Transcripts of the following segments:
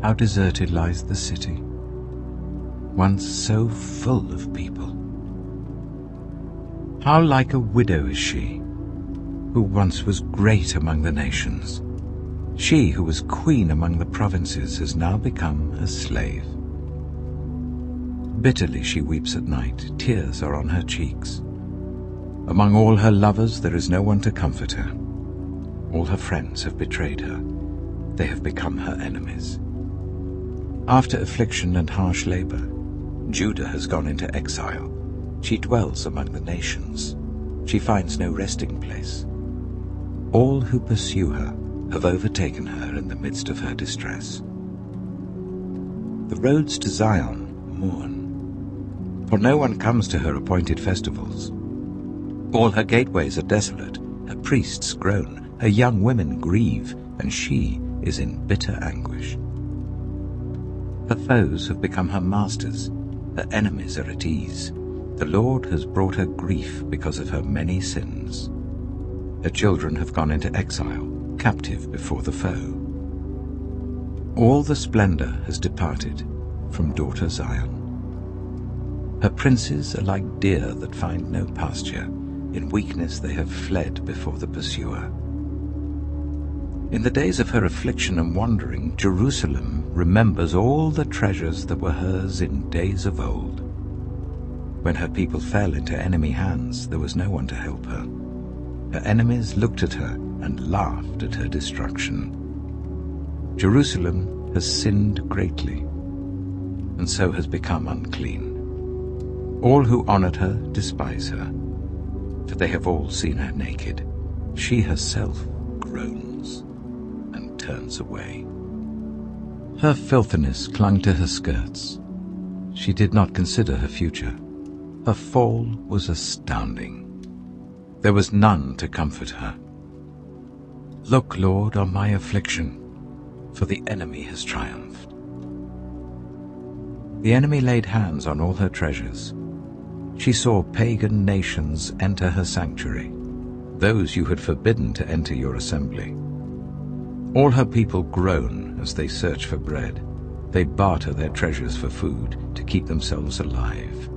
How deserted lies the city, once so full of people. How like a widow is she, who once was great among the nations. She who was queen among the provinces has now become a slave. Bitterly she weeps at night, tears are on her cheeks. Among all her lovers there is no one to comfort her. All her friends have betrayed her. They have become her enemies. After affliction and harsh labor, Judah has gone into exile. She dwells among the nations. She finds no resting place. All who pursue her have overtaken her in the midst of her distress. The roads to Zion mourn, for no one comes to her appointed festivals. All her gateways are desolate, her priests groan, her young women grieve, and she is in bitter anguish. Her foes have become her masters, her enemies are at ease. The Lord has brought her grief because of her many sins. Her children have gone into exile, captive before the foe. All the splendor has departed from daughter Zion. Her princes are like deer that find no pasture. In weakness they have fled before the pursuer. In the days of her affliction and wandering, Jerusalem remembers all the treasures that were hers in days of old. When her people fell into enemy hands, there was no one to help her. Her enemies looked at her and laughed at her destruction. Jerusalem has sinned greatly, and so has become unclean. All who honored her despise her, for they have all seen her naked. She herself groans and turns away. Her filthiness clung to her skirts. She did not consider her future. Her fall was astounding. There was none to comfort her. Look, Lord, on my affliction, for the enemy has triumphed. The enemy laid hands on all her treasures. She saw pagan nations enter her sanctuary, those you had forbidden to enter your assembly. All her people groan as they search for bread. They barter their treasures for food to keep themselves alive.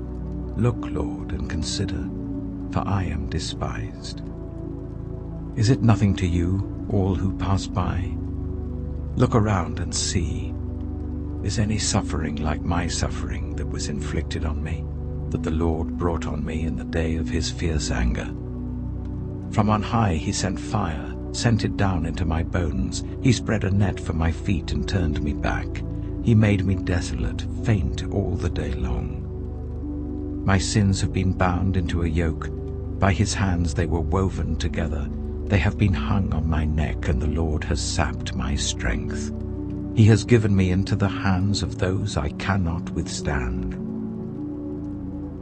Look, Lord, and consider, for I am despised. Is it nothing to you, all who pass by? Look around and see. Is any suffering like my suffering that was inflicted on me, that the Lord brought on me in the day of his fierce anger? From on high he sent fire, sent it down into my bones. He spread a net for my feet and turned me back. He made me desolate, faint all the day long. My sins have been bound into a yoke. By his hands they were woven together. They have been hung on my neck, and the Lord has sapped my strength. He has given me into the hands of those I cannot withstand.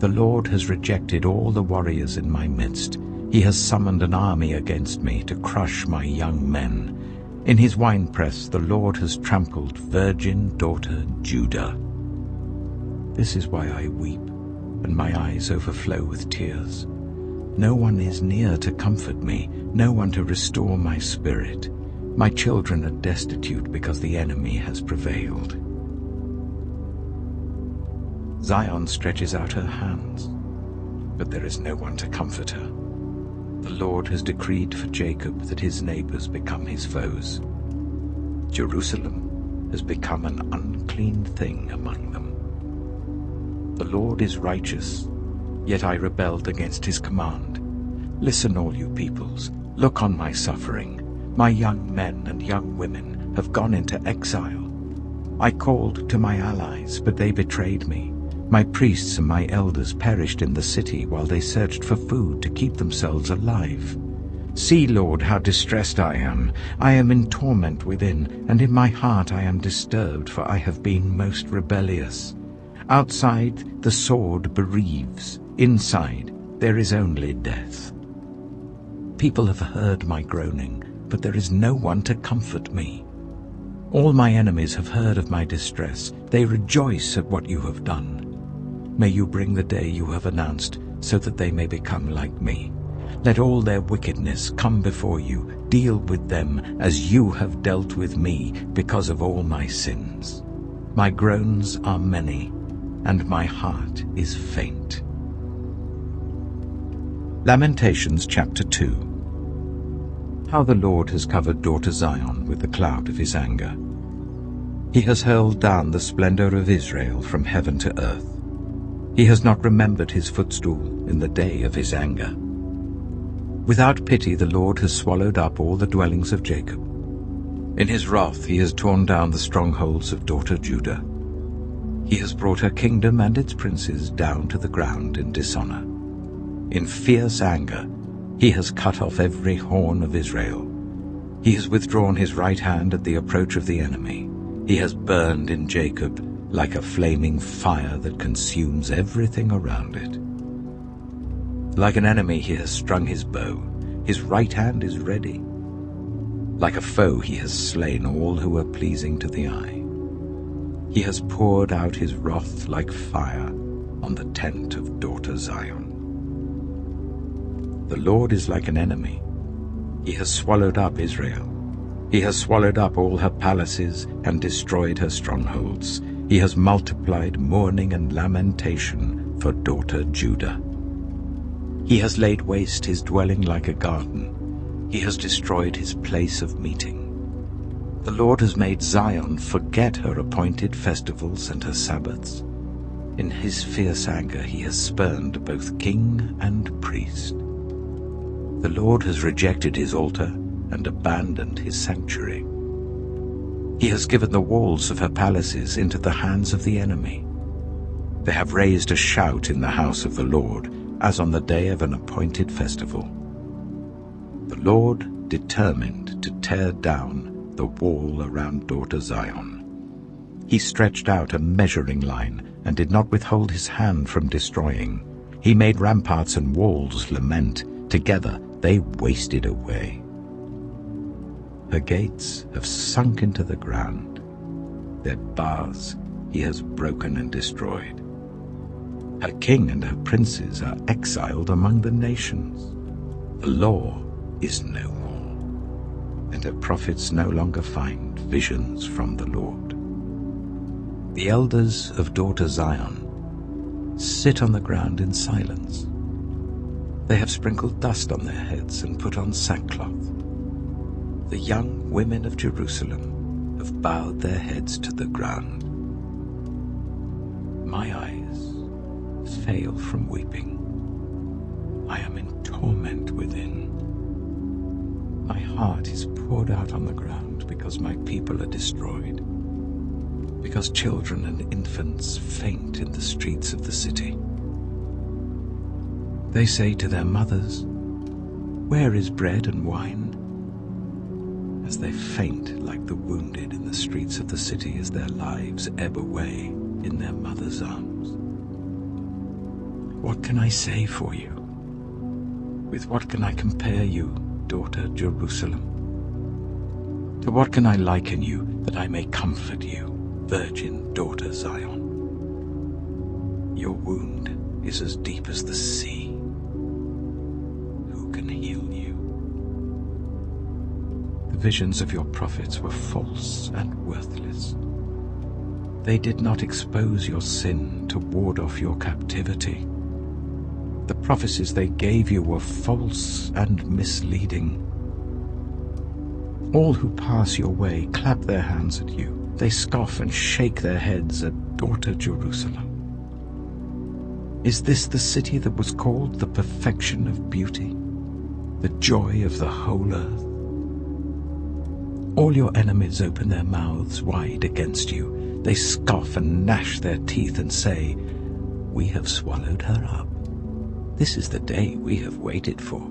The Lord has rejected all the warriors in my midst. He has summoned an army against me to crush my young men. In his winepress the Lord has trampled virgin daughter Judah. This is why I weep, and my eyes overflow with tears. No one is near to comfort me, no one to restore my spirit. My children are destitute because the enemy has prevailed. Zion stretches out her hands, but there is no one to comfort her. The Lord has decreed for Jacob that his neighbors become his foes. Jerusalem has become an unclean thing among them. The Lord is righteous, yet I rebelled against his command. Listen, all you peoples, look on my suffering. My young men and young women have gone into exile. I called to my allies, but they betrayed me. My priests and my elders perished in the city while they searched for food to keep themselves alive. See, Lord, how distressed I am. I am in torment within, and in my heart I am disturbed, for I have been most rebellious. Outside the sword bereaves, inside there is only death. People have heard my groaning, but there is no one to comfort me. All my enemies have heard of my distress. They rejoice at what you have done. May you bring the day you have announced, so that they may become like me. Let all their wickedness come before you. deal with them as you have dealt with me because of all my sins. My groans are many, and my heart is faint. Lamentations chapter 2. How the Lord has covered daughter Zion with the cloud of his anger. He has hurled down the splendor of Israel from heaven to earth. He has not remembered his footstool in the day of his anger. Without pity the Lord has swallowed up all the dwellings of Jacob. In his wrath he has torn down the strongholds of daughter Judah. He has brought her kingdom and its princes down to the ground in dishonor. In fierce anger he has cut off every horn of Israel. He has withdrawn his right hand at the approach of the enemy. He has burned in Jacob like a flaming fire that consumes everything around it. Like an enemy he has strung his bow. His right hand is ready. Like a foe he has slain all who are pleasing to the eye. He has poured out his wrath like fire on the tent of daughter Zion. The Lord is like an enemy. He has swallowed up Israel. He has swallowed up all her palaces and destroyed her strongholds. He has multiplied mourning and lamentation for daughter Judah. He has laid waste his dwelling like a garden. He has destroyed his place of meeting. The Lord has made Zion forget her appointed festivals and her Sabbaths. In his fierce anger he has spurned both king and priest. The Lord has rejected his altar and abandoned his sanctuary. He has given the walls of her palaces into the hands of the enemy. They have raised a shout in the house of the Lord, as on the day of an appointed festival. The Lord determined to tear down the wall around daughter Zion. He stretched out a measuring line and did not withhold his hand from destroying. He made ramparts and walls lament. Together they wasted away. Her gates have sunk into the ground. Their bars he has broken and destroyed. Her king and her princes are exiled among the nations. The law is no more, and her prophets no longer find visions from the Lord. The elders of daughter Zion sit on the ground in silence. They have sprinkled dust on their heads and put on sackcloth. The young women of Jerusalem have bowed their heads to the ground. My eyes fail from weeping. I am in torment within. My heart is poured out on the ground because my people are destroyed, because children and infants faint in the streets of the city. They say to their mothers, "Where is bread and wine?" As they faint like the wounded in the streets of the city as their lives ebb away in their mother's arms. What can I say for you? With what can I compare you, daughter Jerusalem? To what can I liken you that I may comfort you, virgin daughter Zion? Your wound is as deep as the sea. Who can heal you? The visions of your prophets were false and worthless. They did not expose your sin to ward off your captivity. The prophecies they gave you were false and misleading. All who pass your way clap their hands at you. They scoff and shake their heads at daughter Jerusalem. Is this the city that was called the perfection of beauty, the joy of the whole earth? All your enemies open their mouths wide against you. They scoff and gnash their teeth and say, "We have swallowed her up. This is the day we have waited for.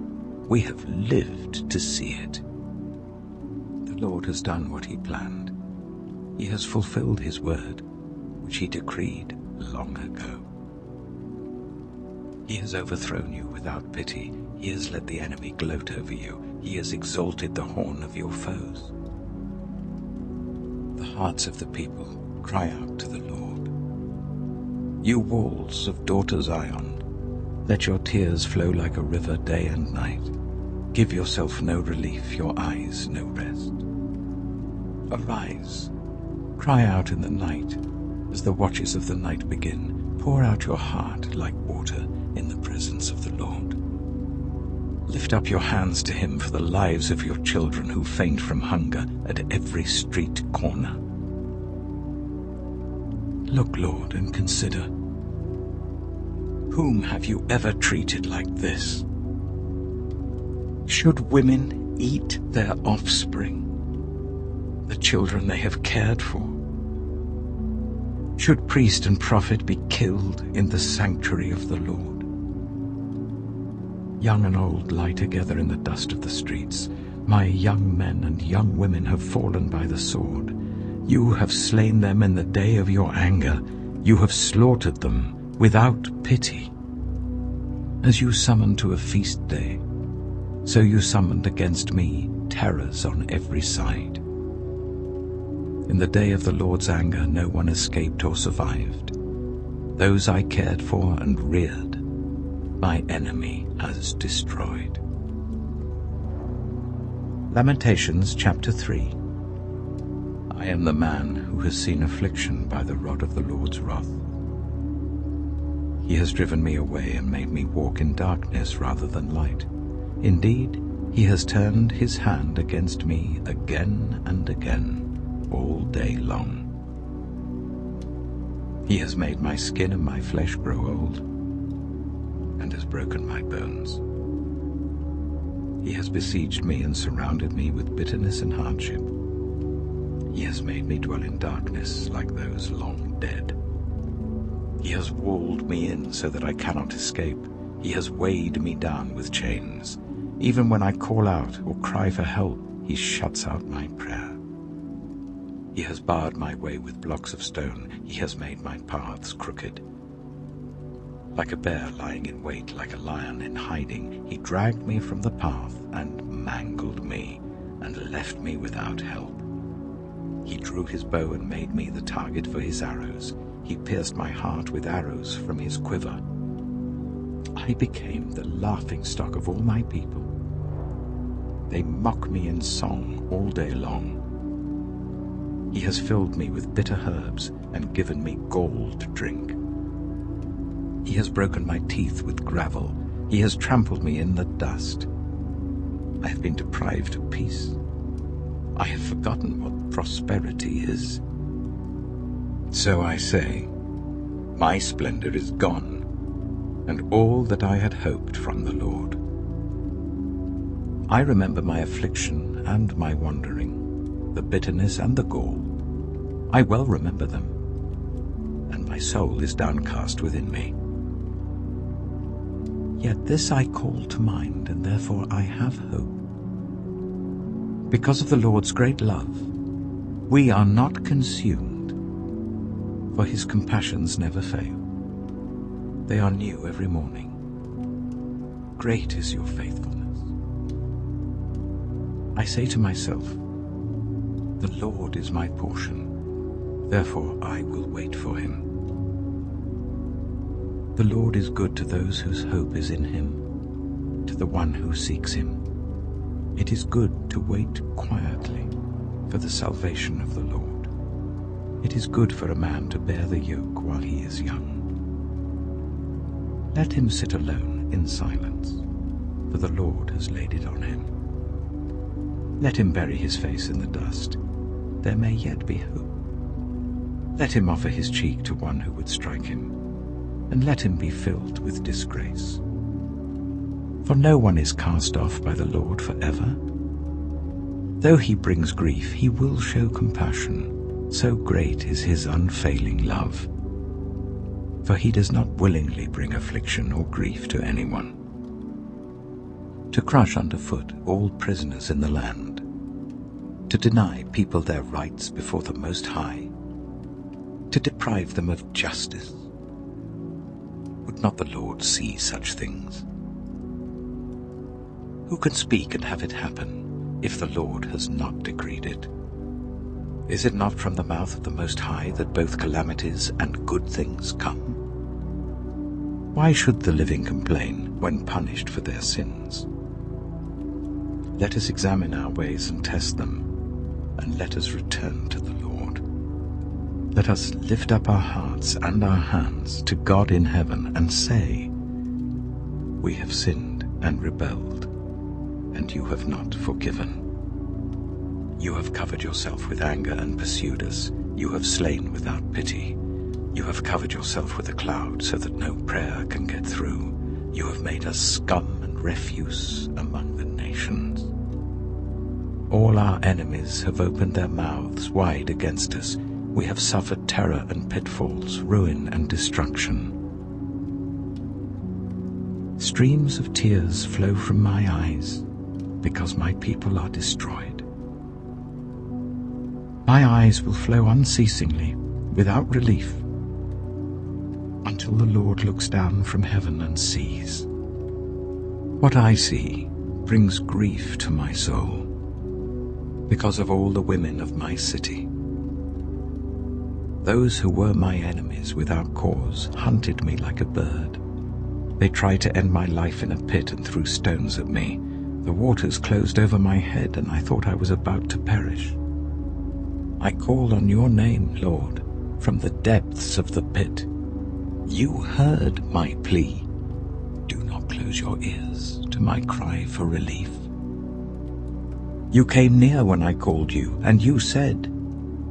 We have lived to see it." The Lord has done what he planned. He has fulfilled his word, which he decreed long ago. He has overthrown you without pity. He has let the enemy gloat over you. He has exalted the horn of your foes. The hearts of the people cry out to the Lord. You walls of daughter Zion, let your tears flow like a river day and night. Give yourself no relief, your eyes no rest. Arise, cry out in the night, as the watches of the night begin. Pour out your heart like water in the presence of the Lord. Lift up your hands to him for the lives of your children who faint from hunger at every street corner. Look, Lord, and consider. Whom have you ever treated like this? Should women eat their offspring, the children they have cared for? Should priest and prophet be killed in the sanctuary of the Lord? Young and old lie together in the dust of the streets. My young men and young women have fallen by the sword. You have slain them in the day of your anger. You have slaughtered them without pity. As you summon to a feast day, so you summoned against me terrors on every side. In the day of the Lord's anger, no one escaped or survived. Those I cared for and reared, my enemy has destroyed. Lamentations Chapter 3. I am the man who has seen affliction by the rod of the Lord's wrath. He has driven me away and made me walk in darkness rather than light. Indeed, he has turned his hand against me again and again, all day long. He has made my skin and my flesh grow old, and has broken my bones. He has besieged me and surrounded me with bitterness and hardship. He has made me dwell in darkness like those long dead. He has walled me in so that I cannot escape. He has weighed me down with chains. Even when I call out or cry for help, he shuts out my prayer. He has barred my way with blocks of stone. He has made my paths crooked. Like a bear lying in wait, like a lion in hiding, he dragged me from the path and mangled me and left me without help. He drew his bow and made me the target for his arrows. He pierced my heart with arrows from his quiver. I became the laughingstock of all my people. They mock me in song all day long. He has filled me with bitter herbs and given me gall to drink. He has broken my teeth with gravel. He has trampled me in the dust. I have been deprived of peace. I have forgotten what prosperity is. So I say, my splendor is gone, and all that I had hoped from the Lord. I remember my affliction and my wandering, the bitterness and the gall. I well remember them, and my soul is downcast within me. Yet this I call to mind, and therefore I have hope. Because of the Lord's great love, we are not consumed, for his compassions never fail. They are new every morning. Great is your faithfulness. I say to myself, the Lord is my portion, therefore I will wait for him. The Lord is good to those whose hope is in him, to the one who seeks him. It is good to wait quietly for the salvation of the Lord. It is good for a man to bear the yoke while he is young. Let him sit alone in silence, for the Lord has laid it on him. Let him bury his face in the dust. There may yet be hope. Let him offer his cheek to one who would strike him, and let him be filled with disgrace. For no one is cast off by the Lord forever. Though he brings grief, he will show compassion. So great is his unfailing love. For he does not willingly bring affliction or grief to anyone. To crush underfoot all prisoners in the land, to deny people their rights before the Most High, to deprive them of justice. Would not the Lord see such things? Who can speak and have it happen if the Lord has not decreed it? Is it not from the mouth of the Most High that both calamities and good things come? Why should the living complain when punished for their sins? Let us examine our ways and test them, and let us return to the Lord. Let us lift up our hearts and our hands to God in heaven and say, we have sinned and rebelled, and you have not forgiven. You have covered yourself with anger and pursued us. You have slain without pity. You have covered yourself with a cloud so that no prayer can get through. You have made us scum and refuse among the nations. All our enemies have opened their mouths wide against us. We have suffered terror and pitfalls, ruin and destruction. Streams of tears flow from my eyes because my people are destroyed. My eyes will flow unceasingly, without relief, until the Lord looks down from heaven and sees. What I see brings grief to my soul because of all the women of my city. Those who were my enemies without cause hunted me like a bird. They tried to end my life in a pit and threw stones at me. The waters closed over my head, and I thought I was about to perish. I called on your name, Lord, from the depths of the pit. You heard my plea. Do not close your ears to my cry for relief. You came near when I called you, and you said,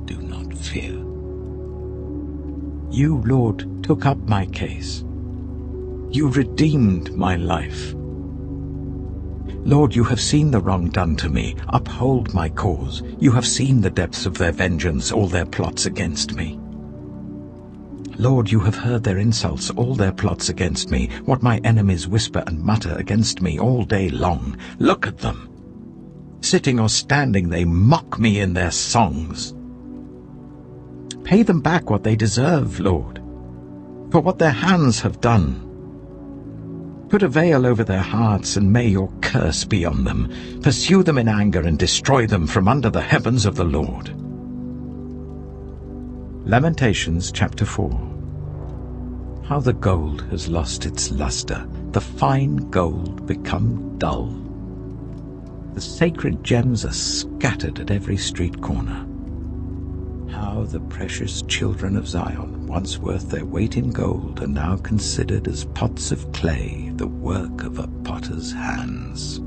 do not fear. You, Lord, took up my case. You redeemed my life. Lord, you have seen the wrong done to me. Uphold my cause. You have seen the depths of their vengeance, all their plots against me. Lord, you have heard their insults, all their plots against me, what my enemies whisper and mutter against me all day long. Look at them. Sitting or standing, they mock me in their songs. Pay them back what they deserve, Lord, for what their hands have done. Put a veil over their hearts, and may your curse be on them. Pursue them in anger and destroy them from under the heavens of the Lord. Lamentations Chapter 4. How the gold has lost its luster, the fine gold become dull. The sacred gems are scattered at every street corner. How the precious children of Zion, once worth their weight in gold, are now considered as pots of clay, the work of a potter's hands.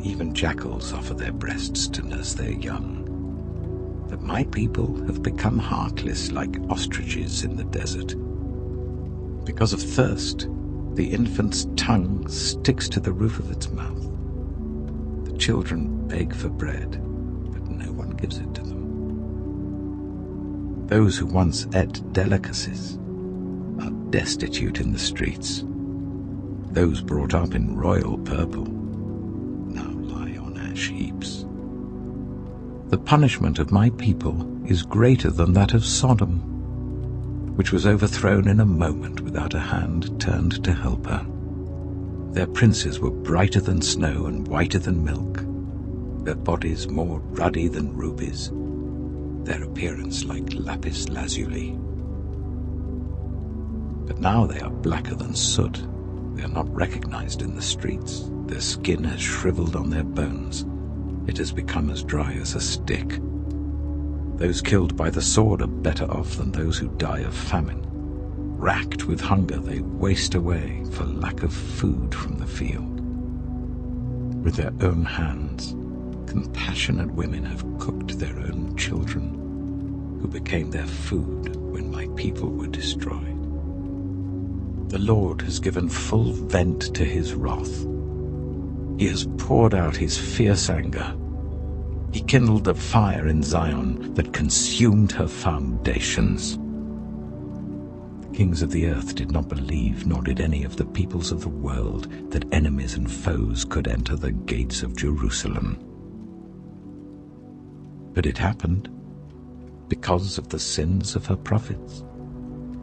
Even jackals offer their breasts to nurse their young. But my people have become heartless like ostriches in the desert. Because of thirst, the infant's tongue sticks to the roof of its mouth. The children beg for bread, but no one gives it to them. Those who once ate delicacies are destitute in the streets. Those brought up in royal purple now lie on ash heaps. The punishment of my people is greater than that of Sodom, which was overthrown in a moment without a hand turned to help her. Their princes were brighter than snow and whiter than milk, their bodies more ruddy than rubies, their appearance like lapis lazuli. But now they are blacker than soot. They are not recognized in the streets. Their skin has shriveled on their bones. It has become as dry as a stick. Those killed by the sword are better off than those who die of famine. Racked with hunger, they waste away for lack of food from the field. With their own hands, compassionate women have cooked their own children, who became their food when my people were destroyed. The Lord has given full vent to his wrath. He has poured out his fierce anger. He kindled a fire in Zion that consumed her foundations. The kings of the earth did not believe, nor did any of the peoples of the world, that enemies and foes could enter the gates of Jerusalem. But it happened because of the sins of her prophets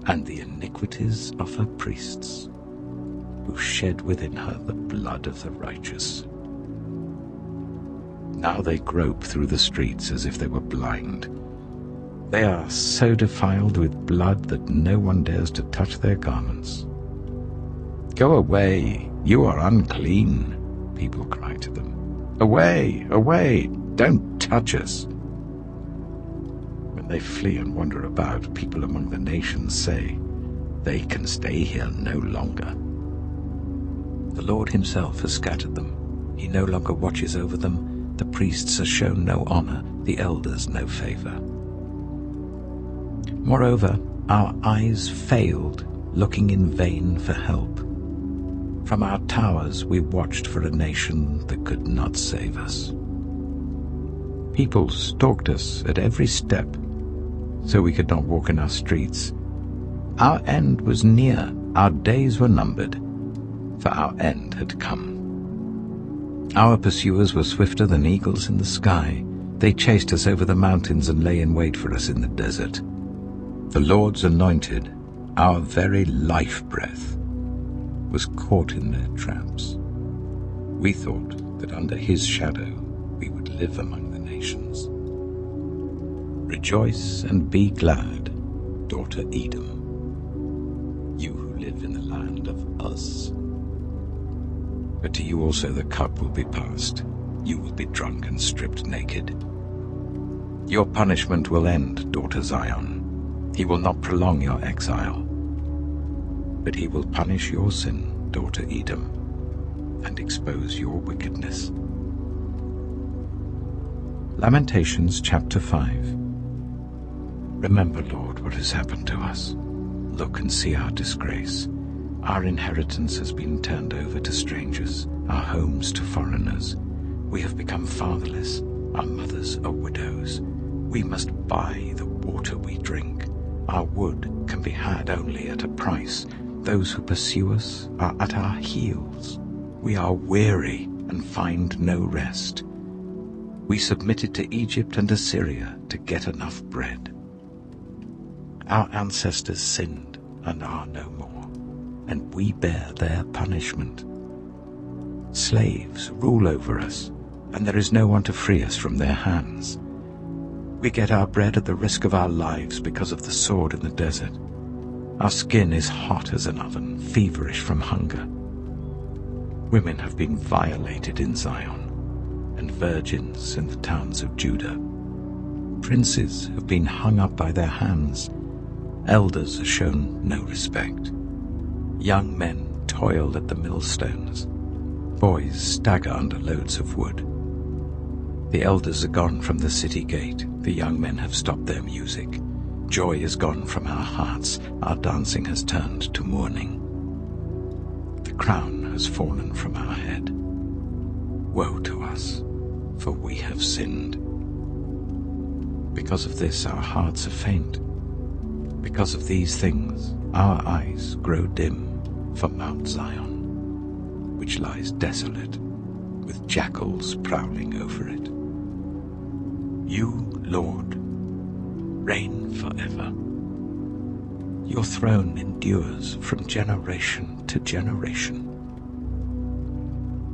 and the iniquities of her priests, who shed within her the blood of the righteous. Now they grope through the streets as if they were blind. They are so defiled with blood that no one dares to touch their garments. Go away, you are unclean. people cry to them. "Away, away, don't touch us." When they flee and wander about, people among the nations say, "They can stay here no longer." The Lord himself has scattered them. He no longer watches over them. The priests are shown no honor, the elders no favor. Moreover, our eyes failed, looking in vain for help. From our towers we watched for a nation that could not save us. People stalked us at every step, so we could not walk in our streets. Our end was near, our days were numbered, for our end had come. Our pursuers were swifter than eagles in the sky. They chased us over the mountains and lay in wait for us in the desert. The Lord's anointed, our very life breath, was caught in their traps. We thought that under his shadow we would live among the nations. Rejoice and be glad, daughter Edom, you who live in the land of Uz. But to you also the cup will be passed. You will be drunk and stripped naked. Your punishment will end, daughter Zion. He will not prolong your exile, but he will punish your sin, daughter Edom, and expose your wickedness. Lamentations chapter 5. Remember, Lord, what has happened to us. Look and see our disgrace. Our inheritance has been turned over to strangers, our homes to foreigners. We have become fatherless, our mothers are widows. We must buy the water we drink. Our wood can be had only at a price. Those who pursue us are at our heels. We are weary and find no rest. We submitted to Egypt and Assyria to get enough bread. Our ancestors sinned and are no more, and we bear their punishment. Slaves rule over us, and there is no one to free us from their hands. We get our bread at the risk of our lives because of the sword in the desert. Our skin is hot as an oven, feverish from hunger. Women have been violated in Zion, and virgins in the towns of Judah. Princes have been hung up by their hands. Elders are shown no respect. Young men toil at the millstones. Boys stagger under loads of wood. The elders are gone from the city gate. The young men have stopped their music. Joy is gone from our hearts. Our dancing has turned to mourning. The crown has fallen from our head. Woe to us, for we have sinned. Because of this our hearts are faint. Because of these things our eyes grow dim for Mount Zion, which lies desolate, with jackals prowling over it. You, Lord, reign forever. Your throne endures from generation to generation.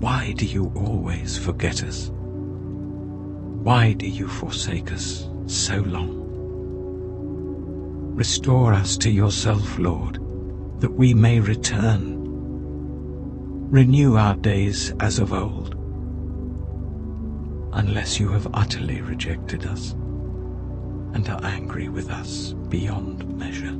Why do you always forget us? Why do you forsake us so long? Restore us to yourself, Lord, that we may return. Renew our days as of old, unless you have utterly rejected us and are angry with us beyond measure.